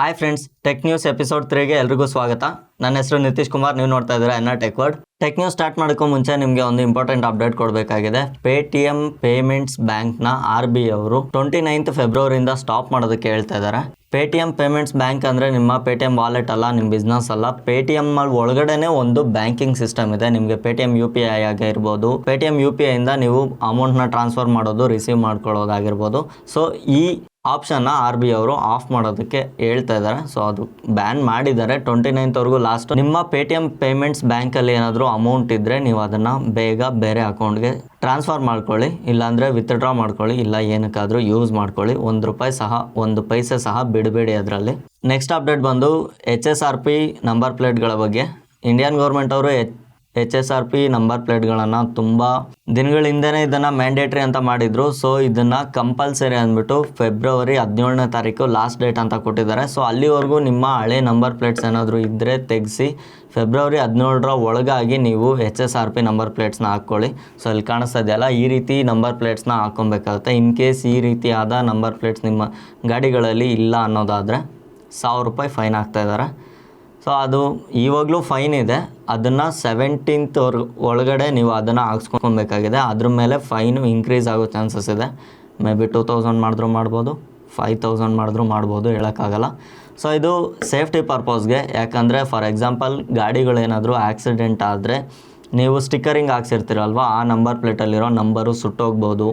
Hi friends, tech news episode 3ಗೆ ಎಲ್ರಿಗೂ ಸ್ವಾಗತ. ನನ್ನ ಹೆಸರು ನಿತೀಶ್ ಕುಮಾರ್. ನೀವು ನೋಡ್ತಾ ಇದ್ದೀರಾ NR tech world. Tech news start ಮಾಡೋಕ್ಕೂ ಮುಂಚೆ ನಿಮಗೆ ಒಂದು ಇಂಪಾರ್ಟೆಂಟ್ ಅಪ್ಡೇಟ್ ಕೊಡಬೇಕಾಗಿದೆ. ಪೇಟಿಎಂ ಪೇಮೆಂಟ್ಸ್ ಬ್ಯಾಂಕ್ನ RBI ಅವರು 29th ಫೆಬ್ರವರಿಯಿಂದ ಸ್ಟಾಪ್ ಮಾಡೋದಕ್ಕೆ ಹೇಳ್ತಾ ಇದ್ದಾರೆ. ಪೇಟಿಎಂ ಪೇಮೆಂಟ್ಸ್ ಬ್ಯಾಂಕ್ ಅಂದರೆ ನಿಮ್ಮ ಪೇಟಿಎಂ ವಾಲೆಟ್ ಅಲ್ಲ, ನಿಮ್ಮ ಬಿಸ್ನೆಸ್ ಅಲ್ಲ. ಪೇಟಿಎಂ ಒಳಗಡೆನೆ ಒಂದು ಬ್ಯಾಂಕಿಂಗ್ ಸಿಸ್ಟಮ್ ಇದೆ. ನಿಮಗೆ ಪೇಟಿಎಂ UPI ಆಗಿರ್ಬೋದು, ಪೇಟಿಎಂ UPI ಇಂದ ನೀವು ಅಮೌಂಟ್ನ ಟ್ರಾನ್ಸ್ಫರ್ ಮಾಡೋದು, ರಿಸೀವ್ ಮಾಡ್ಕೊಳ್ಳೋದಾಗಿರ್ಬೋದು. ಸೊ ಈ ಆಪ್ಷನ್ನ RBI ಅವರು ಆಫ್ ಮಾಡೋದಕ್ಕೆ ಹೇಳ್ತಾ ಇದ್ದಾರೆ. ಸೊ ಅದು ಬ್ಯಾನ್ ಮಾಡಿದ್ದಾರೆ 29th ಲಾಸ್ಟ್. ನಿಮ್ಮ ಪೇಟಿಎಂ ಪೇಮೆಂಟ್ಸ್ ಬ್ಯಾಂಕಲ್ಲಿ ಏನಾದರೂ ಅಮೌಂಟ್ ಇದ್ದರೆ ನೀವು ಅದನ್ನು ಬೇಗ ಬೇರೆ ಅಕೌಂಟ್ಗೆ ಟ್ರಾನ್ಸ್ಫರ್ ಮಾಡ್ಕೊಳ್ಳಿ, ಇಲ್ಲಾಂದರೆ ವಿತ್ಡ್ರಾ ಮಾಡ್ಕೊಳ್ಳಿ, ಇಲ್ಲ ಏನಕ್ಕಾದರೂ ಯೂಸ್ ಮಾಡ್ಕೊಳ್ಳಿ. ಒಂದು ಪೈಸೆ ಸಹ ಬಿಡಬೇಡಿ ಅದರಲ್ಲಿ. ನೆಕ್ಸ್ಟ್ ಅಪ್ಡೇಟ್ ಬಂದು HSRP ನಂಬರ್ ಪ್ಲೇಟ್ಗಳ ಬಗ್ಗೆ. ಇಂಡಿಯನ್ ಗೌರ್ಮೆಂಟ್ ಅವರು HSRP ನಂಬರ್ ಪ್ಲೇಟ್ಗಳನ್ನು ತುಂಬ ದಿನಗಳ ಹಿಂದೆನೇ ಇದನ್ನು ಮ್ಯಾಂಡೇಟ್ರಿ ಅಂತ ಮಾಡಿದರು. ಸೊ ಇದನ್ನು ಕಂಪಲ್ಸರಿ ಅಂದ್ಬಿಟ್ಟು ಫೆಬ್ರವರಿ 17ನೇ ತಾರೀಕು ಲಾಸ್ಟ್ ಡೇಟ್ ಅಂತ ಕೊಟ್ಟಿದ್ದಾರೆ. ಸೊ ಅಲ್ಲಿವರೆಗೂ ನಿಮ್ಮ ಹಳೆ ನಂಬರ್ ಪ್ಲೇಟ್ಸ್ ಏನಾದರೂ ಇದ್ದರೆ ತೆಗೆಸಿ ಫೆಬ್ರವರಿ 17ರ ಒಳಗಾಗಿ ನೀವು HSRP ನಂಬರ್ ಪ್ಲೇಟ್ಸ್ನ ಹಾಕ್ಕೊಳ್ಳಿ. ಸೊ ಇಲ್ಲಿ ಕಾಣಿಸ್ತಾ ಇದೆಯಲ್ಲ, ಈ ರೀತಿ ನಂಬರ್ ಪ್ಲೇಟ್ಸ್ನ ಹಾಕ್ಕೊಬೇಕಾಗುತ್ತೆ. ಇನ್ ಕೇಸ್ ಈ ರೀತಿಯಾದ ನಂಬರ್ ಪ್ಲೇಟ್ಸ್ ನಿಮ್ಮ ಗಾಡಿಗಳಲ್ಲಿ ಇಲ್ಲ ಅನ್ನೋದಾದರೆ ₹1000 ಫೈನ್ ಹಾಕ್ತಾಯಿದ್ದಾರೆ. ಸೊ ಅದು ಇವಾಗಲೂ ಫೈನ್ ಇದೆ. ಅದನ್ನು 17th ಒಳಗಡೆ ನೀವು ಅದನ್ನು ಹಾಕ್ಸ್ಕೊಬೇಕಾಗಿದೆ. ಅದ್ರ ಮೇಲೆ ಫೈನು ಇನ್ಕ್ರೀಸ್ ಆಗೋ ಚಾನ್ಸಸ್ ಇದೆ. ಮೇ ಬಿ 2000 ಮಾಡಿದ್ರೂ ಮಾಡ್ಬೋದು, 5000 ಮಾಡಿದ್ರೂ ಮಾಡ್ಬೋದು, ಹೇಳೋಕ್ಕಾಗಲ್ಲ. ಸೊ ಇದು ಸೇಫ್ಟಿ ಪರ್ಪಸ್ಗೆ. ಯಾಕಂದರೆ ಫಾರ್ ಎಕ್ಸಾಂಪಲ್ ಗಾಡಿಗಳೇನಾದರೂ ಆಕ್ಸಿಡೆಂಟ್ ಆದರೆ ನೀವು ಸ್ಟಿಕ್ಕರಿಂಗ್ ಹಾಕ್ಸಿರ್ತೀರಲ್ವ, ಆ ನಂಬರ್ ಪ್ಲೇಟಲ್ಲಿರೋ ನಂಬರು ಸುಟ್ಟೋಗ್ಬೋದು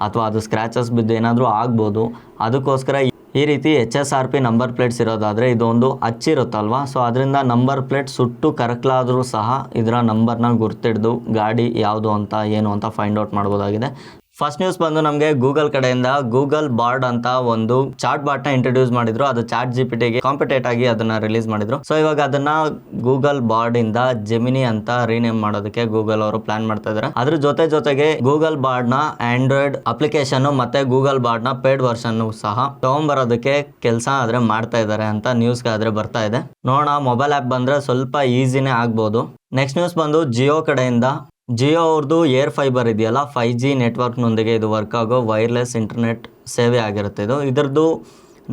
ಅಥವಾ ಅದು ಸ್ಕ್ರ್ಯಾಚಸ್ ಬಿದ್ದು ಏನಾದರೂ ಆಗ್ಬೋದು. ಅದಕ್ಕೋಸ್ಕರ ಈ ರೀತಿ HSRP ನಂಬರ್ ಪ್ಲೇಟ್ಸ್ ಇರೋದಾದರೆ ಇದೊಂದು ಹಚ್ಚಿರುತ್ತಲ್ವ, ಸೊ ಅದರಿಂದ ನಂಬರ್ ಪ್ಲೇಟ್ ಸುಟ್ಟು ಕರಕಲಾದರೂ ಸಹ ಇದರ ನಂಬರ್ನ ಗುರ್ತಿಡ್ದು ಗಾಡಿ ಯಾವುದು ಅಂತ ಏನು ಅಂತ ಫೈಂಡ್ ಔಟ್ ಮಾಡ್ಬೋದಾಗಿದೆ. ಫಸ್ಟ್ ನ್ಯೂಸ್ ಬಂದು ನಮಗೆ ಗೂಗಲ್ ಕಡೆಯಿಂದ ಗೂಗಲ್ ಬಾರ್ಡ್ ಅಂತ ಒಂದು ಚಾಟ್ ಬಾಟ್ನ ಇಂಟ್ರೊಡ್ಯೂಸ್ ಮಾಡಿದ್ರು. ಅದು ChatGPTಗೆ ಕಾಂಪಿಟೇಟ್ ಆಗಿ ಅದನ್ನು ರಿಲೀಸ್ ಮಾಡಿದ್ರು. ಸೊ ಇವಾಗ ಅದನ್ನು ಗೂಗಲ್ ಬಾರ್ಡ್ ಇಂದ ಜೆಮಿನಿ ಅಂತ ರೀನೇಮ್ ಮಾಡೋದಕ್ಕೆ ಗೂಗಲ್ ಅವರು ಪ್ಲಾನ್ ಮಾಡ್ತಾ ಇದ್ದಾರೆ. ಅದ್ರ ಜೊತೆಗೆ ಗೂಗಲ್ ಬಾರ್ಡ್ನ ಆಂಡ್ರಾಯ್ಡ್ ಅಪ್ಲಿಕೇಶನ್ ಮತ್ತೆ ಗೂಗಲ್ ಬಾರ್ಡ್ನ ಪೇಡ್ ವರ್ಷನ್ ಸಹ ತಗೊಂಬರೋದಕ್ಕೆ ಕೆಲಸ ಆದ್ರೆ ಮಾಡ್ತಾ ಇದ್ದಾರೆ ಅಂತ ನ್ಯೂಸ್ಗೆ ಆದ್ರೆ ಬರ್ತಾ ಇದೆ. ನೋಡೋಣ, ಮೊಬೈಲ್ ಆ್ಯಪ್ ಬಂದರೆ ಸ್ವಲ್ಪ ಈಸಿನೇ ಆಗ್ಬೋದು. ನೆಕ್ಸ್ಟ್ ನ್ಯೂಸ್ ಬಂದು ಜಿಯೋ ಕಡೆಯಿಂದ. ಜಿಯೋ ಅವ್ರದ್ದು ಏರ್ ಫೈಬರ್ ಇದೆಯಲ್ಲ, 5G ನೆಟ್ವರ್ಕ್ನೊಂದಿಗೆ ಇದು ವರ್ಕ್ ಆಗೋ ವೈರ್ಲೆಸ್ ಇಂಟರ್ನೆಟ್ ಸೇವೆ ಆಗಿರುತ್ತೆ. ಇದರದ್ದು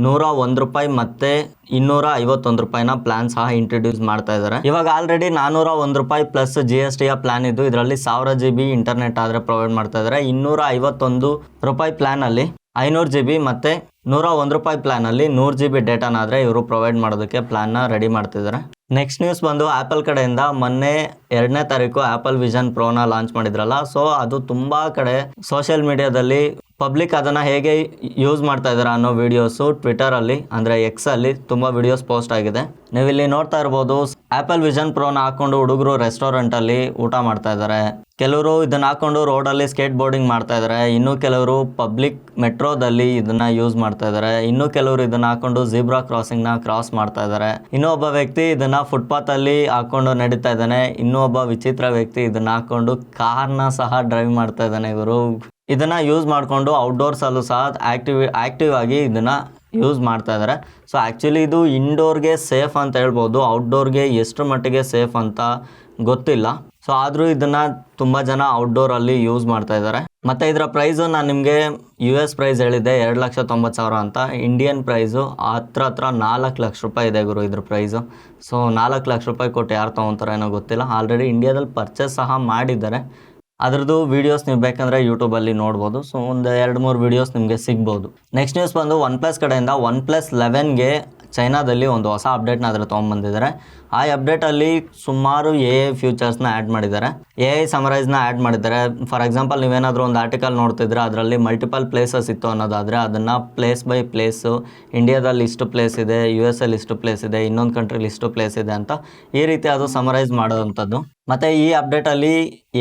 ₹101 ಮತ್ತು ₹251 ಪ್ಲಾನ್ ಸಹ ಇಂಟ್ರೊಡ್ಯೂಸ್ ಮಾಡ್ತಾ ಇದ್ದಾರೆ. ಇವಾಗ ಆಲ್ರೆಡಿ ₹401 ಪ್ಲಸ್ GSTಯ ಪ್ಲಾನ್ ಇದ್ದು ಇದರಲ್ಲಿ 1000 GB ಇಂಟರ್ನೆಟ್ ಆದರೆ ಪ್ರೊವೈಡ್ ಮಾಡ್ತಾ ಇದ್ದಾರೆ. ₹251 ಪ್ಲಾನಲ್ಲಿ 500 GB ಮತ್ತು ₹101 ಪ್ಲಾನಲ್ಲಿ 100 GB ಡೇಟಾನಾದರೆ ಇವರು ಪ್ರೊವೈಡ್ ಮಾಡೋದಕ್ಕೆ ಪ್ಲಾನ್ನ ರೆಡಿ ಮಾಡ್ತಿದ್ದಾರೆ. ನೆಕ್ಸ್ಟ್ ನ್ಯೂಸ್ ಬಂದು ಆ್ಯಪಲ್ ಕಡೆಯಿಂದ. ಮೊನ್ನೆ 2ನೇ ತಾರೀಕು ಆ್ಯಪಲ್ ವಿಷನ್ ಪ್ರೋನ ಲಾಂಚ್ ಮಾಡಿದ್ರಲ್ಲ, ಸೊ ಅದು ತುಂಬ ಕಡೆ ಸೋಷಿಯಲ್ ಮೀಡಿಯಾದಲ್ಲಿ ಪಬ್ಲಿಕ್ ಅದನ್ನು ಹೇಗೆ ಯೂಸ್ ಮಾಡ್ತಾ ಇದ್ದಾರೆ ಅನ್ನೋ ವೀಡಿಯೋಸು ಟ್ವಿಟರಲ್ಲಿ ಅಂದರೆ ಎಕ್ಸಲ್ಲಿ ತುಂಬ ವೀಡಿಯೋಸ್ ಪೋಸ್ಟ್ ಆಗಿದೆ. ನೀವು ಇಲ್ಲಿ ನೋಡ್ತಾ ಇರ್ಬೋದು, ಆ್ಯಪಲ್ ವಿಷನ್ ಪ್ರೋನ ಹಾಕ್ಕೊಂಡು ಹುಡುಗರು ರೆಸ್ಟೋರೆಂಟಲ್ಲಿ ಊಟ ಮಾಡ್ತಾ ಇದ್ದಾರೆ. ಕೆಲವರು ಇದನ್ನು ಹಾಕ್ಕೊಂಡು ರೋಡಲ್ಲಿ ಸ್ಕೇಟ್ ಬೋರ್ಡಿಂಗ್ ಮಾಡ್ತಾ ಇದ್ದಾರೆ. ಇನ್ನು ಕೆಲವರು ಪಬ್ಲಿಕ್ ಮೆಟ್ರೋದಲ್ಲಿ ಇದನ್ನು ಯೂಸ್ ಮಾಡ್ತಾ ಇದ್ದಾರೆ. ಇನ್ನು ಕೆಲವರು ಇದನ್ನು ಹಾಕ್ಕೊಂಡು ಝೀಬ್ರಾ ಕ್ರಾಸಿಂಗ್ನ ಕ್ರಾಸ್ ಮಾಡ್ತಾ ಇದ್ದಾರೆ. ಇನ್ನೂ ಒಬ್ಬ ವ್ಯಕ್ತಿ ಇದನ್ನು ಫುಟ್ಪಾತಲ್ಲಿ ಹಾಕ್ಕೊಂಡು ನಡೀತಾ ಇದ್ದಾನೆ. ಇನ್ನೂ ಒಬ್ಬ ವಿಚಿತ್ರ ವ್ಯಕ್ತಿ ಇದನ್ನು ಹಾಕ್ಕೊಂಡು ಕಾರ್ನ ಸಹ ಡ್ರೈವ್ ಮಾಡ್ತಾ ಇದ್ದಾನೆ. ಇವರು ಇದನ್ನು ಯೂಸ್ ಮಾಡಿಕೊಂಡು ಔಟ್ಡೋರ್ಸಲ್ಲೂ ಸಹ ಆ್ಯಕ್ಟಿವ್ ಆಗಿ ಇದನ್ನು ಯೂಸ್ ಮಾಡ್ತಾ ಇದ್ದಾರೆ. ಸೊ ಆ್ಯಕ್ಚುಲಿ ಇದು ಇಂಡೋರ್ಗೆ ಸೇಫ್ ಅಂತ ಹೇಳ್ಬೋದು, ಔಟ್ಡೋರ್ಗೆ ಎಷ್ಟು ಮಟ್ಟಿಗೆ ಸೇಫ್ ಅಂತ ಗೊತ್ತಿಲ್ಲ. ಸೊ ಆದರೂ ಇದನ್ನು ತುಂಬ ಜನ ಔಟ್ಡೋರಲ್ಲಿ ಯೂಸ್ ಮಾಡ್ತಾ ಇದ್ದಾರೆ. ಮತ್ತು ಇದರ ಪ್ರೈಸು ನಾನು ನಿಮಗೆ US ಪ್ರೈಸ್ ಹೇಳಿದ್ದೆ ₹2,90,000 ಅಂತ. ಇಂಡಿಯನ್ ಪ್ರೈಸು ಹತ್ರ ₹4 ಲಕ್ಷ ಇದೆ ಗುರು ಇದ್ರ ಪ್ರೈಸು. ಸೊ ₹4 ಲಕ್ಷ ಕೊಟ್ಟು ಯಾರು ತೊಗೊತಾರೋ ಏನೋ ಗೊತ್ತಿಲ್ಲ. ಆಲ್ರೆಡಿ ಇಂಡಿಯಾದಲ್ಲಿ ಪರ್ಚೇಸ್ ಸಹ ಮಾಡಿದ್ದಾರೆ. ಅದರದ್ದು ವೀಡಿಯೋಸ್ ನೀವು ಬೇಕಂದರೆ ಯೂಟ್ಯೂಬಲ್ಲಿ ನೋಡ್ಬೋದು. ಸೊ ಒಂದು 2-3 ವೀಡಿಯೋಸ್ ನಿಮಗೆ ಸಿಗ್ಬೋದು. ನೆಕ್ಸ್ಟ್ ನ್ಯೂಸ್ ಬಂದು OnePlus ಕಡೆಯಿಂದ. OnePlus 11ಗೆ ಚೈನಾದಲ್ಲಿ ಒಂದು ಹೊಸ ಅಪ್ಡೇಟ್ನ ಅದರ ತೊಗೊಂಬಂದಿದ್ದಾರೆ. ಆ ಅಪ್ಡೇಟಲ್ಲಿ ಸುಮಾರು AI ಫ್ಯೂಚರ್ಸ್ನ ಆ್ಯಡ್ ಮಾಡಿದ್ದಾರೆ. AI ಸಮರೈಸ್ನ ಆ್ಯಡ್ ಮಾಡಿದ್ದಾರೆ. ಫಾರ್ ಎಕ್ಸಾಂಪಲ್ ನೀವೇನಾದರೂ ಒಂದು ಆರ್ಟಿಕಲ್ ನೋಡ್ತಿದ್ರೆ ಅದರಲ್ಲಿ ಮಲ್ಟಿಪಲ್ ಪ್ಲೇಸಸ್ ಇತ್ತು ಅನ್ನೋದಾದರೆ ಅದನ್ನು ಪ್ಲೇಸ್ ಬೈ ಪ್ಲೇಸು, ಇಂಡಿಯಾದಲ್ಲಿ ಇಷ್ಟು ಪ್ಲೇಸ್ ಇದೆ, US ಇಷ್ಟು ಪ್ಲೇಸ್ ಇದೆ, ಇನ್ನೊಂದು ಕಂಟ್ರಿಲಿ ಇಷ್ಟು ಪ್ಲೇಸ್ ಇದೆ ಅಂತ ಈ ರೀತಿ ಅದು ಸಮರೈಸ್ ಮಾಡೋವಂಥದ್ದು. ಮತ್ತು ಈ ಅಪ್ಡೇಟಲ್ಲಿ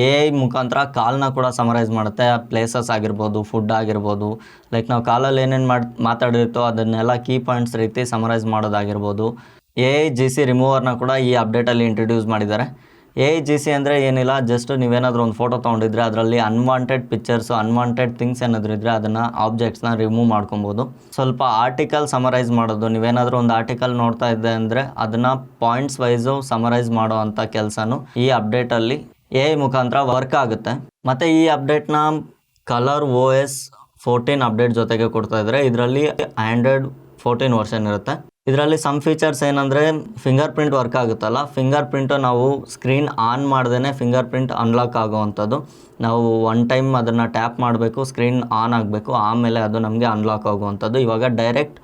AI ಮುಖಾಂತರ ಕಾಲ್ನ ಕೂಡ ಸಮರೈಸ್ ಮಾಡುತ್ತೆ. ಪ್ಲೇಸಸ್ ಆಗಿರ್ಬೋದು, ಫುಡ್ ಆಗಿರ್ಬೋದು, ಲೈಕ್ ನಾವು ಕಾಲಲ್ಲಿ ಏನೇನು ಮಾತಾಡಿರ್ತೋ ಅದನ್ನೆಲ್ಲ ಕೀ ಪಾಯಿಂಟ್ಸ್ ರೀತಿ ಸಮರೈಸ್ ಮಾಡೋದಾಗಿರ್ಬೋದು. AI GC ರಿಮೂವರ್ನ ಕೂಡ ಈ ಅಪ್ಡೇಟಲ್ಲಿ ಇಂಟ್ರೊಡ್ಯೂಸ್ ಮಾಡಿದ್ದಾರೆ. AI GC ಅಂದರೆ ಏನಿಲ್ಲ, ಜಸ್ಟ್ ನೀವೇನಾದರೂ ಒಂದು ಫೋಟೋ ತೊಗೊಂಡಿದ್ರೆ ಅದರಲ್ಲಿ ಅನ್ವಾಂಟೆಡ್ ಪಿಕ್ಚರ್ಸು, ಅನ್ವಾಂಟೆಡ್ ಥಿಂಗ್ಸ್ ಏನಾದರೂ ಇದ್ದರೆ ಅದನ್ನು ಆಬ್ಜೆಕ್ಟ್ಸ್ನ ರಿಮೂವ್ ಮಾಡ್ಕೊಬೋದು. ಸ್ವಲ್ಪ ಆರ್ಟಿಕಲ್ ಸಮರೈಸ್ ಮಾಡೋದು, ನೀವೇನಾದರೂ ಒಂದು ಆರ್ಟಿಕಲ್ ನೋಡ್ತಾ ಇದ್ದೆ ಅಂದರೆ ಅದನ್ನು ಪಾಯಿಂಟ್ಸ್ ವೈಸು ಸಮರೈಸ್ ಮಾಡೋ ಅಂಥ ಕೆಲಸನೂ ಈ ಅಪ್ಡೇಟಲ್ಲಿ AI ಮುಖಾಂತರ ವರ್ಕ್ ಆಗುತ್ತೆ. ಮತ್ತು ಈ ಅಪ್ಡೇಟ್ನ ColorOS 14 ಅಪ್ಡೇಟ್ ಜೊತೆಗೆ ಕೊಡ್ತಾ ಇದ್ದಾರೆ. ಇದರಲ್ಲಿ Android 14 ವರ್ಷನ್ ಇರುತ್ತೆ. ಇದರಲ್ಲಿ ಸಮ್ ಫೀಚರ್ಸ್ ಏನಂದರೆ ಫಿಂಗರ್ ಪ್ರಿಂಟ್ ವರ್ಕ್ ಆಗುತ್ತಲ್ಲ, ಫಿಂಗರ್ ಪ್ರಿಂಟು ನಾವು ಸ್ಕ್ರೀನ್ ಆನ್ ಮಾಡ್ದೇ ಫಿಂಗರ್ ಪ್ರಿಂಟ್ ಅನ್ಲಾಕ್ ಆಗೋವಂಥದ್ದು. ನಾವು ಒನ್ ಟೈಮ್ ಅದನ್ನು ಟ್ಯಾಪ್ ಮಾಡಬೇಕು, ಸ್ಕ್ರೀನ್ ಆನ್ ಆಗಬೇಕು, ಆಮೇಲೆ ಅದು ನಮಗೆ ಅನ್ಲಾಕ್ ಆಗುವಂಥದ್ದು. ಇವಾಗ ಡೈರೆಕ್ಟ್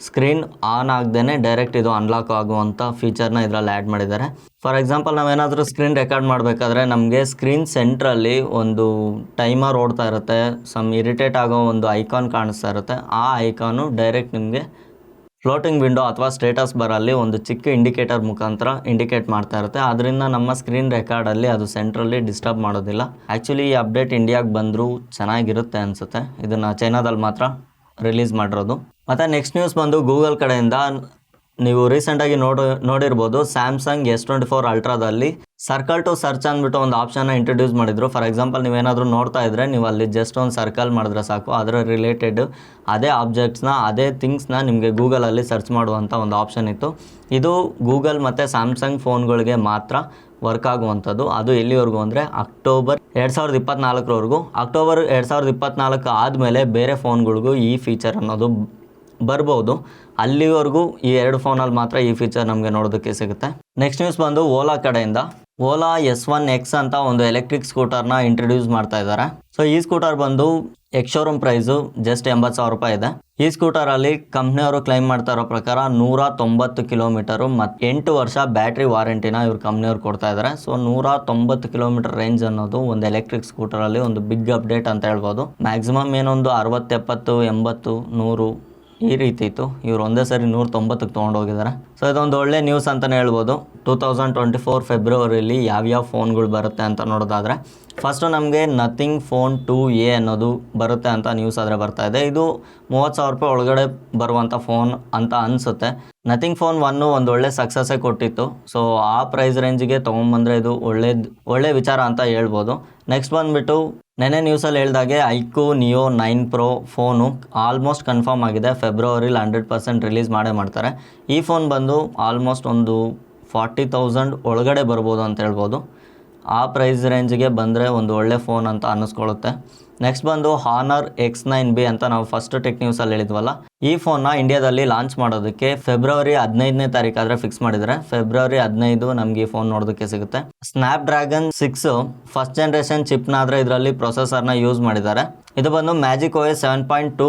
ಸ್ಕ್ರೀನ್ ಆನ್ ಆಗದೇ ಡೈರೆಕ್ಟ್ ಇದು ಅನ್ಲಾಕ್ ಆಗುವಂಥ ಫೀಚರ್ನ ಇದರಲ್ಲಿ ಆ್ಯಡ್ ಮಾಡಿದ್ದಾರೆ. ಫಾರ್ ಎಕ್ಸಾಂಪಲ್ ನಾವೇನಾದರೂ ಸ್ಕ್ರೀನ್ ರೆಕಾರ್ಡ್ ಮಾಡಬೇಕಾದ್ರೆ ನಮಗೆ ಸ್ಕ್ರೀನ್ ಸೆಂಟ್ರಲ್ಲಿ ಒಂದು ಟೈಮರ್ ಓಡ್ತಾ ಇರುತ್ತೆ, ಸಮ್ ಇರಿಟೇಟ್ ಆಗೋ ಒಂದು ಐಕಾನ್ ಕಾಣಿಸ್ತಾ ಇರುತ್ತೆ. ಆ ಐಕಾನು ಡೈರೆಕ್ಟ್ ನಿಮಗೆ ಫ್ಲೋಟಿಂಗ್ ವಿಂಡೋ ಅಥವಾ ಸ್ಟೇಟಸ್ ಬರಲ್ಲಿ ಒಂದು ಚಿಕ್ಕ ಇಂಡಿಕೇಟರ್ ಮುಖಾಂತರ ಇಂಡಿಕೇಟ್ ಮಾಡ್ತಾ ಇರುತ್ತೆ. ಅದರಿಂದ ನಮ್ಮ ಸ್ಕ್ರೀನ್ ರೆಕಾರ್ಡಲ್ಲಿ ಅದು ಸೆಂಟ್ರಲ್ಲಿ ಡಿಸ್ಟರ್ಬ್ ಮಾಡೋದಿಲ್ಲ. ಆ್ಯಕ್ಚುಲಿ ಈ ಅಪ್ಡೇಟ್ ಇಂಡಿಯಾಗೆ ಬಂದರೂ ಚೆನ್ನಾಗಿರುತ್ತೆ ಅನಿಸುತ್ತೆ. ಇದನ್ನು ಚೈನಾದಲ್ಲಿ ಮಾತ್ರ ರಿಲೀಸ್ ಮಾಡಿರೋದು. ಮತ್ತು ನೆಕ್ಸ್ಟ್ ನ್ಯೂಸ್ ಬಂದು ಗೂಗಲ್ ಕಡೆಯಿಂದ ನೀವು ರೀಸೆಂಟಾಗಿ ನೋಡಿರ್ಬೋದು, ಸ್ಯಾಮ್ಸಂಗ್ S24 ಅಲ್ಟ್ರಾದಲ್ಲಿ ಸರ್ಕಲ್ ಟು ಸರ್ಚ್ ಅಂದ್ಬಿಟ್ಟು ಒಂದು ಆಪ್ಷನ್ನ ಇಂಟ್ರೊಡ್ಯೂಸ್ ಮಾಡಿದ್ರು. ಫಾರ್ ಎಕ್ಸಾಂಪಲ್ ನೀವೇನಾದರೂ ನೋಡ್ತಾ ಇದ್ದರೆ ನೀವು ಅಲ್ಲಿ ಜಸ್ಟ್ ಒಂದು ಸರ್ಕಲ್ ಮಾಡಿದ್ರೆ ಸಾಕು, ಅದರ ರಿಲೇಟೆಡ್ ಅದೇ ಆಬ್ಜೆಕ್ಟ್ಸ್ನ ಅದೇ ಥಿಂಗ್ಸ್ನ ನಿಮಗೆ ಗೂಗಲಲ್ಲಿ ಸರ್ಚ್ ಮಾಡುವಂಥ ಒಂದು ಆಪ್ಷನ್ ಇತ್ತು. ಇದು ಗೂಗಲ್ ಮತ್ತು ಸ್ಯಾಮ್ಸಂಗ್ ಫೋನ್ಗಳಿಗೆ ಮಾತ್ರ ವರ್ಕ್ ಆಗುವಂಥದ್ದು. ಅದು ಎಲ್ಲಿವರೆಗೂ ಅಂದರೆ ಅಕ್ಟೋಬರ್ 2024 ಅಕ್ಟೋಬರ್ 2024 ಆದಮೇಲೆ ಬೇರೆ ಫೋನ್ಗಳಿಗೂ ಈ ಫೀಚರ್ ಅನ್ನೋದು ಬರ್ಬೋದು. ಅಲ್ಲಿವರೆಗೂ ಈ 2 ಫೋನಲ್ಲಿ ಮಾತ್ರ ಈ ಫೀಚರ್ ನಮಗೆ ನೋಡೋದಕ್ಕೆ ಸಿಗುತ್ತೆ. ನೆಕ್ಸ್ಟ್ ನ್ಯೂಸ್ ಬಂದು ಓಲಾ ಕಡೆಯಿಂದ. ಓಲಾ S1X ಅಂತ ಒಂದು ಎಲೆಕ್ಟ್ರಿಕ್ ಸ್ಕೂಟರ್ನ ಇಂಟ್ರೊಡ್ಯೂಸ್ ಮಾಡ್ತಾ ಇದ್ದಾರೆ. ಸೊ ಈ ಸ್ಕೂಟರ್ ಬಂದು ಎಕ್ಸ್ ಶೋರೂಮ್ ಪ್ರೈಸು ಜಸ್ಟ್ 80,000 ರೂಪಾಯಿ ಇದೆ. ಈ ಸ್ಕೂಟರಲ್ಲಿ ಕಂಪ್ನಿಯವರು ಕ್ಲೈಮ್ ಮಾಡ್ತಾ ಇರೋ ಪ್ರಕಾರ 190 ಕಿಲೋಮೀಟರು ಮತ್ತು 8 ವರ್ಷ ಬ್ಯಾಟ್ರಿ ವಾರಂಟಿನ ಇವ್ರು ಕಂಪ್ನಿಯವ್ರು ಕೊಡ್ತಾ ಇದ್ದಾರೆ. ಸೊ 190 ಕಿಲೋಮೀಟರ್ ರೇಂಜ್ ಅನ್ನೋದು ಒಂದು ಎಲೆಕ್ಟ್ರಿಕ್ ಸ್ಕೂಟರಲ್ಲಿ ಒಂದು ಬಿಗ್ ಅಪ್ಡೇಟ್ ಅಂತ ಹೇಳ್ಬೋದು. ಮ್ಯಾಕ್ಸಿಮಮ್ ಏನೊಂದು 60, 70, 80, 100 ಈ ರೀತಿ ಇತ್ತು. ಇವ್ರು ಒಂದೇ ಸರಿ 190ಕ್ಕೆ ತೊಗೊಂಡೋಗಿದ್ದಾರೆ. ಸೊ ಇದೊಂದು ಒಳ್ಳೆ ನ್ಯೂಸ್ ಅಂತಲೇ ಹೇಳ್ಬೋದು. 2024 ಫೆಬ್ರವರಿಲಿ ಯಾವ್ಯಾವ ಫೋನ್ಗಳು ಬರುತ್ತೆ ಅಂತ ನೋಡೋದಾದರೆ ಫಸ್ಟು ನಮಗೆ ನಥಿಂಗ್ ಫೋನ್ 2A ಅನ್ನೋದು ಬರುತ್ತೆ ಅಂತ ನ್ಯೂಸ್ ಆದರೆ ಬರ್ತಾ ಇದೆ. ಇದು 30,000 ರೂಪಾಯಿ ಒಳಗಡೆ ಬರುವಂಥ ಫೋನ್ ಅಂತ ಅನಿಸುತ್ತೆ. ನಥಿಂಗ್ ಫೋನ್ 1 ಒಂದು ಒಳ್ಳೆ ಸಕ್ಸಸ್ಸೇ ಕೊಟ್ಟಿತ್ತು. ಸೊ ಆ ಪ್ರೈಸ್ ರೇಂಜಿಗೆ ತೊಗೊಂಬಂದರೆ ಇದು ಒಳ್ಳೆ ವಿಚಾರ ಅಂತ ಹೇಳ್ಬೋದು. ನೆಕ್ಸ್ಟ್ ಬಂದುಬಿಟ್ಟು ನೆನ್ನೆ ನ್ಯೂಸಲ್ಲಿ ಹೇಳ್ದಾಗೆ IQ neo 9 Pro phone almost confirm ಆಗಿದೆ. ಫೆಬ್ರವರಿಲಿ 100% ರಿಲೀಸ್ ಮಾಡ್ತಾರೆ. ಈ ಫೋನ್ ಬಂದು ಆಲ್ಮೋಸ್ಟ್ ಒಂದು 40,000 ಒಳಗಡೆ ಬರ್ಬೋದು ಅಂತ ಹೇಳ್ಬೋದು. ಆ ಪ್ರೈಸ್ ರೇಂಜಿಗೆ ಬಂದರೆ ಒಂದು ಒಳ್ಳೆ ಫೋನ್ ಅಂತ ಅನ್ನಿಸ್ಕೊಳ್ಳುತ್ತೆ. ನೆಕ್ಸ್ಟ್ ಬಂದು ಹಾನರ್ X9B ಅಂತ ನಾವು ಫಸ್ಟ್ ಟೆಕ್ ನ್ಯೂಸಲ್ಲಿ ಹೇಳಿದ್ವಲ್ಲ, ಈ ಫೋನ್ನ ಇಂಡಿಯಾದಲ್ಲಿ ಲಾಂಚ್ ಮಾಡೋದಕ್ಕೆ ಫೆಬ್ರವರಿ 15ನೇ ತಾರೀಕಾದರೆ ಫಿಕ್ಸ್ ಮಾಡಿದರೆ ಫೆಬ್ರವರಿ 15 ನಮಗೆ ಈ ಫೋನ್ ನೋಡೋದಕ್ಕೆ ಸಿಗುತ್ತೆ. ಸ್ನ್ಯಾಪ್ಡ್ರ್ಯಾಗನ್ 6 ಫಸ್ಟ್ ಜನ್ರೇಷನ್ ಚಿಪ್ನಾದರೆ ಇದರಲ್ಲಿ ಪ್ರೊಸೆಸರ್ನ ಯೂಸ್ ಮಾಡಿದ್ದಾರೆ. ಇದು ಬಂದು ಮ್ಯಾಜಿಕ್ OS 7.2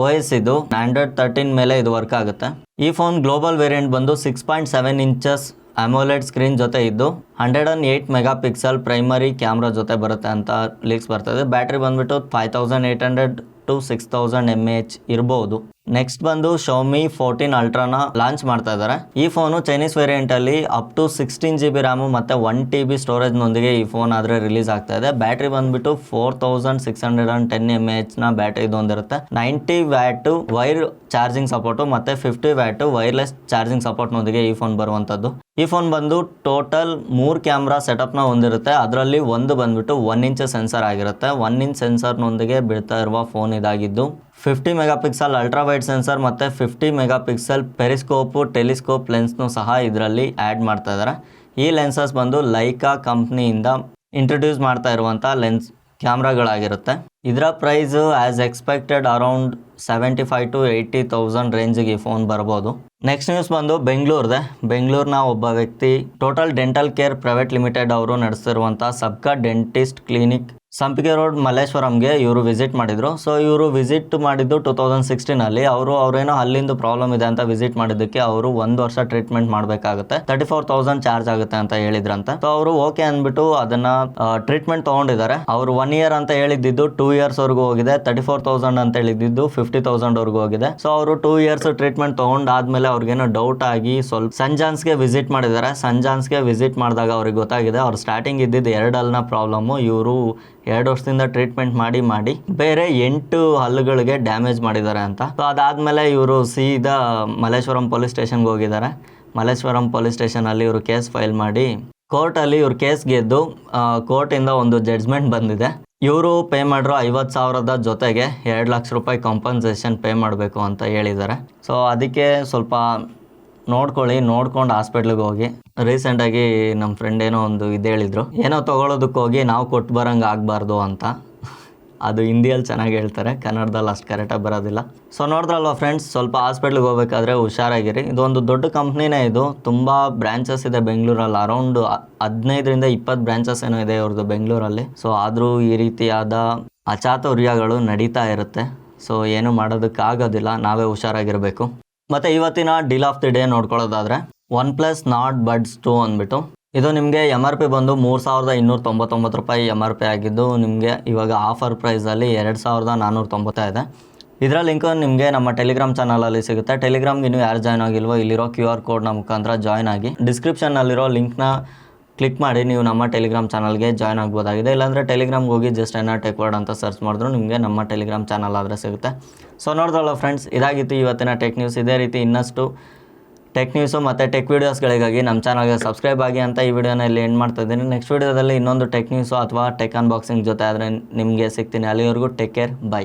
OS ಇದು Android 13 ಮೇಲೆ ಇದು ವರ್ಕ್ ಆಗುತ್ತೆ. ಈ ಫೋನ್ ಗ್ಲೋಬಲ್ ವೇರಿಯಂಟ್ ಬಂದು 6.7 ಇಂಚಸ್ AMOLED ಸ್ಕ್ರೀನ್ ಜೊತೆ ಇದ್ದು 108 ಮೆಗಾಪಿಕ್ಸೆಲ್ ಪ್ರೈಮರಿ ಕ್ಯಾಮ್ರಾ ಜೊತೆ ಬರುತ್ತೆ ಅಂತ ಲೀಕ್ಸ್ ಬರ್ತದೆ. ಬ್ಯಾಟ್ರಿ ಬಂದುಬಿಟ್ಟು 5800 to 6000 mAh ಇರ್ಬೋದು. ನೆಕ್ಸ್ಟ್ ಬಂದು Xiaomi 14 ಅಲ್ಟ್ರಾನ ಲಾಂಚ್ ಮಾಡ್ತಾ ಇದ್ದಾರೆ. ಈ ಫೋನು ಚೈನೀಸ್ ವೇರಿಯಂಟಲ್ಲಿ ಅಪ್ ಟು 16 GB ರ್ಯಾಮು ಮತ್ತು 1 TB ಸ್ಟೋರೇಜ್ನೊಂದಿಗೆ ಈ ಫೋನ್ ಆದರೆ ರಿಲೀಸ್ ಆಗ್ತಾ ಇದೆ. ಬ್ಯಾಟ್ರಿ ಬಂದುಬಿಟ್ಟು 4610 mAhನ ಬ್ಯಾಟ್ರಿ ಇದೊಂದಿರುತ್ತೆ. 90 ವ್ಯಾಟು ವೈರ್ ಚಾರ್ಜಿಂಗ್ ಸಪೋರ್ಟು ಮತ್ತು 50 ವ್ಯಾಟು ವೈರ್ಲೆಸ್ ಚಾರ್ಜಿಂಗ್ ಸಪೋರ್ಟ್ನೊಂದಿಗೆ ಈ ಫೋನ್ ಬರುವಂಥದ್ದು. ಈ ಫೋನ್ ಬಂದು ಟೋಟಲ್ 3 ಕ್ಯಾಮ್ರಾ ಸೆಟಪ್ನ ಹೊಂದಿರುತ್ತೆ. ಅದರಲ್ಲಿ ಒಂದು ಬಂದುಬಿಟ್ಟು 1 ಇಂಚ್ ಸೆನ್ಸರ್ ಆಗಿರುತ್ತೆ. 1 ಇಂಚ್ ಸೆನ್ಸರ್ನೊಂದಿಗೆ ಬಿಡ್ತಾ ಇರುವ ಫೋನ್ ಇದಾಗಿದ್ದು 50 ಮೆಗಾಪಿಕ್ಸೆಲ್ ಅಲ್ಟ್ರಾ ವೈಡ್ ಸೆನ್ಸರ್ ಮತ್ತು 50 ಮೆಗಾಪಿಕ್ಸೆಲ್ ಪೆರಿಸ್ಕೋಪು ಟೆಲಿಸ್ಕೋಪ್ ಲೆನ್ಸ್ನು ಸಹ ಇದರಲ್ಲಿ ಆ್ಯಡ್ ಮಾಡ್ತಾ ಇದ್ದಾರೆ. ಈ ಲೆನ್ಸಸ್ ಬಂದು ಲೈಕಾ ಕಂಪ್ನಿಯಿಂದ ಇಂಟ್ರೊಡ್ಯೂಸ್ ಮಾಡ್ತಾ ಇರುವಂಥ ಲೆನ್ಸ್ ಕ್ಯಾಮ್ರಾಗಳಾಗಿರುತ್ತೆ. ಇದರ price as expected around 75,000 to 80,000 ರೇಂಜಿಗೆ ಈ ಫೋನ್ ಬರ್ಬೋದು. ನೆಕ್ಸ್ಟ್ ನ್ಯೂಸ್ ಬಂದು ಬೆಂಗಳೂರಿನ ಒಬ್ಬ ವ್ಯಕ್ತಿ total dental care private limited ಅವರು ನಡೆಸ್ತಿರುವಂಥ ಸಬ್ಕಾ ಡೆಂಟಿಸ್ಟ್ ಕ್ಲಿನಿಕ್ ಸಂಪಿಗೆ ರೋಡ್ ಮಲ್ಲೇಶ್ವರಂಗೆ ಇವರು ವಿಸಿಟ್ ಮಾಡಿದರು. ಸೊ ಇವರು ವಿಸಿಟ್ ಮಾಡಿದ್ದು 2016 ಅವರೇನೋ ಅಲ್ಲಿಂದು ಪ್ರಾಬ್ಲಮ್ ಇದೆ ಅಂತ ವಿಸಿಟ್ ಮಾಡಿದ್ದಕ್ಕೆ ಅವರು 1 ವರ್ಷ ಟ್ರೀಟ್ಮೆಂಟ್ ಮಾಡಬೇಕಾಗುತ್ತೆ, 34,000 ಚಾರ್ಜ್ ಆಗುತ್ತೆ ಅಂತ ಹೇಳಿದ್ರಂತೆ. ಸೊ ಅವರು ಓಕೆ ಅಂದ್ಬಿಟ್ಟು ಅದನ್ನ ಟ್ರೀಟ್ಮೆಂಟ್ ತೊಗೊಂಡಿದ್ದಾರೆ. ಅವರು 1 year ಅಂತ ಹೇಳಿದ್ದು 2 years ವರೆಗೂ ಹೋಗಿದೆ, 34,000 ಅಂತ ಹೇಳಿದ್ದು 50,000 ವರೆಗೂ ಹೋಗಿದೆ. ಸೊ ಅವರು 2 years ಟ್ರೀಟ್ಮೆಂಟ್ ತೊಗೊಂಡಾದ್ಮೇಲೆ ಅವ್ರಿಗೇನೋ ಡೌಟ್ ಆಗಿ ಸ್ವಲ್ಪ ಸಂಜಾನ್ಸ್ಗೆ ವಿಸಿಟ್ ಮಾಡಿದ್ದಾರೆ. ಸಂಜಾನ್ಸ್ಗೆ ವಿಸಿಟ್ ಮಾಡಿದಾಗ ಅವ್ರಿಗೆ ಗೊತ್ತಾಗಿದೆ ಅವ್ರು ಸ್ಟಾರ್ಟಿಂಗ್ ಇದ್ದಿದ್ದು 2 ಹಲ್ಲಿನ ಪ್ರಾಬ್ಲಮ್ಮು, ಇವರು 2 ವರ್ಷದಿಂದ ಟ್ರೀಟ್ಮೆಂಟ್ ಮಾಡಿ ಬೇರೆ 8 ಹಲ್ಲುಗಳಿಗೆ ಡ್ಯಾಮೇಜ್ ಮಾಡಿದ್ದಾರೆ ಅಂತ. ಸೊ ಅದಾದಮೇಲೆ ಇವರು ಸೀದಾ ಮಲ್ಲೇಶ್ವರಂ ಪೊಲೀಸ್ ಸ್ಟೇಷನ್ಗೆ ಹೋಗಿದ್ದಾರೆ. ಮಲ್ಲೇಶ್ವರಂ ಪೊಲೀಸ್ ಸ್ಟೇಷನಲ್ಲಿ ಇವರು ಕೇಸ್ ಫೈಲ್ ಮಾಡಿ ಕೋರ್ಟಲ್ಲಿ ಇವ್ರು ಕೇಸ್ ಗೆದ್ದು ಕೋರ್ಟಿಂದ ಒಂದು ಜಡ್ಜ್ಮೆಂಟ್ ಬಂದಿದೆ. ಇವರು ಪೇ ಮಾಡಿರೋ 50,000 ಜೊತೆಗೆ 2 ಲಕ್ಷ ರೂಪಾಯಿ ಕಾಂಪನ್ಸೇಷನ್ ಪೇ ಮಾಡಬೇಕು ಅಂತ ಹೇಳಿದ್ದಾರೆ. ಸೊ ಅದಕ್ಕೆ ಸ್ವಲ್ಪ ನೋಡ್ಕೊಂಡು ಹಾಸ್ಪಿಟ್ಲಿಗೆ ಹೋಗಿ. ರೀಸೆಂಟಾಗಿ ನಮ್ಮ ಫ್ರೆಂಡ್ ಏನೋ ಒಂದು ಇದು ಹೇಳಿದ್ರು, ಏನೋ ತೊಗೊಳೋದಕ್ಕೆ ಹೋಗಿ ನಾವು ಕೊಟ್ಟು ಬರೋಂಗೆ ಆಗಬಾರ್ದು ಅಂತ. ಅದು ಹಿಂದಿಯಲ್ಲಿ ಚೆನ್ನಾಗಿ ಹೇಳ್ತಾರೆ, ಕನ್ನಡದಲ್ಲಿ ಅಷ್ಟು ಕರೆಕ್ಟಾಗಿ ಬರೋದಿಲ್ಲ. ಸೊ ನೋಡಿದ್ರಲ್ವ ಫ್ರೆಂಡ್ಸ್, ಸ್ವಲ್ಪ ಹಾಸ್ಪಿಟ್ಲಿಗೆ ಹೋಗ್ಬೇಕಾದ್ರೆ ಹುಷಾರಾಗಿರಿ. ಇದೊಂದು ದೊಡ್ಡ ಕಂಪ್ನಿನೇ, ಇದು ತುಂಬ ಬ್ರಾಂಚಸ್ ಇದೆ ಬೆಂಗಳೂರಲ್ಲಿ. ಅರೌಂಡ್ 15-20 ಬ್ರಾಂಚಸ್ ಏನೋ ಇದೆ ಇವ್ರದ್ದು ಬೆಂಗಳೂರಲ್ಲಿ. ಸೊ ಆದರೂ ಈ ರೀತಿಯಾದ ಅಚಾತುರ್ಯಗಳು ನಡೀತಾ ಇರುತ್ತೆ. ಸೊ ಏನು ಮಾಡೋದಕ್ಕಾಗೋದಿಲ್ಲ, ನಾವೇ ಹುಷಾರಾಗಿರಬೇಕು. ಮತ್ತು ಇವತ್ತಿನ ಡೀಲ್ ಆಫ್ ದಿ ಡೇ ನೋಡ್ಕೊಳ್ಳೋದಾದರೆ OnePlus Nord Buds 2 ಅಂದ್ಬಿಟ್ಟು ಇದು ನಿಮಗೆ MRP ಬಂದು 3299 ರೂಪಾಯಿ MRP ಆಗಿದ್ದು, ನಿಮಗೆ ಇವಾಗ ಆಫರ್ ಪ್ರೈಸಲ್ಲಿ 2490 ಇದೆ. ಇದರ ಲಿಂಕು ನಿಮಗೆ ನಮ್ಮ ಟೆಲಿಗ್ರಾಮ್ ಚಾನಲಲ್ಲಿ ಸಿಗುತ್ತೆ. ಟೆಲಿಗ್ರಾಮ್ಗೆ ನೀವು ಯಾರು ಜಾಯ್ನ್ ಆಗಿಲ್ವೋ ಇಲ್ಲಿರೋ QR ಕೋಡ್ನ ಮುಖಾಂತರ ಜಾಯ್ನ್ ಆಗಿ ಡಿಸ್ಕ್ರಿಪ್ಷನ್ನಲ್ಲಿರೋ ಲಿಂಕ್ನ ಕ್ಲಿಕ್ ಮಾಡಿ ನೀವು ನಮ್ಮ ಟೆಲಿಗ್ರಾಮ್ ಚಾನಲ್ಗೆ ಜಾಯ್ನ್ ಆಗ್ಬೋದಾಗಿದೆ. ಇಲ್ಲಾಂದರೆ ಟೆಲಿಗ್ರಾಮ್ಗೆ ಹೋಗಿ ಜಸ್ಟ್ ಎನ್ನ ಟೆಕ್ ವರ್ಡ್ ಅಂತ ಸರ್ಚ್ ಮಾಡಿದ್ರು ನಿಮಗೆ ನಮ್ಮ ಟೆಲಿಗ್ರಾಮ್ ಚಾನಲ್ ಆದರೆ ಸಿಗುತ್ತೆ. ಸೊ ನೋಡಿದ್ರಲ್ಲ ಫ್ರೆಂಡ್ಸ್, ಇದಾಗಿತ್ತು ಇವತ್ತಿನ ಟೆಕ್ ನ್ಯೂಸ್. ಇದೇ ರೀತಿ ಇನ್ನಷ್ಟು ಟೆಕ್ ನ್ಯೂಸು ಮತ್ತು ಟೆಕ್ ವೀಡಿಯೋಸ್ಗಳಿಗಾಗಿ ನಮ್ಮ ಚಾನಲ್ಗೆ ಸಬ್ಸ್ಕ್ರೈಬ್ ಆಗಿ ಅಂತ ಈ ವಿಡಿಯೋನಲ್ಲಿ ಎಂಡ್ ಮಾಡ್ತಾ ಇದ್ದೀನಿ. ನೆಕ್ಸ್ಟ್ ವೀಡಿಯೋದಲ್ಲಿ ಇನ್ನೊಂದು ಟೆಕ್ ನ್ಯೂಸು ಅಥವಾ ಟೆಕ್ ಅನ್ಬಾಕ್ಸಿಂಗ್ ಜೊತೆ ಆದರೆ ನಿಮಗೆ ಸಿಗ್ತೀನಿ. ಅಲ್ಲಿವರೆಗೂ ಟೇಕ್ ಕೇರ್, ಬೈ.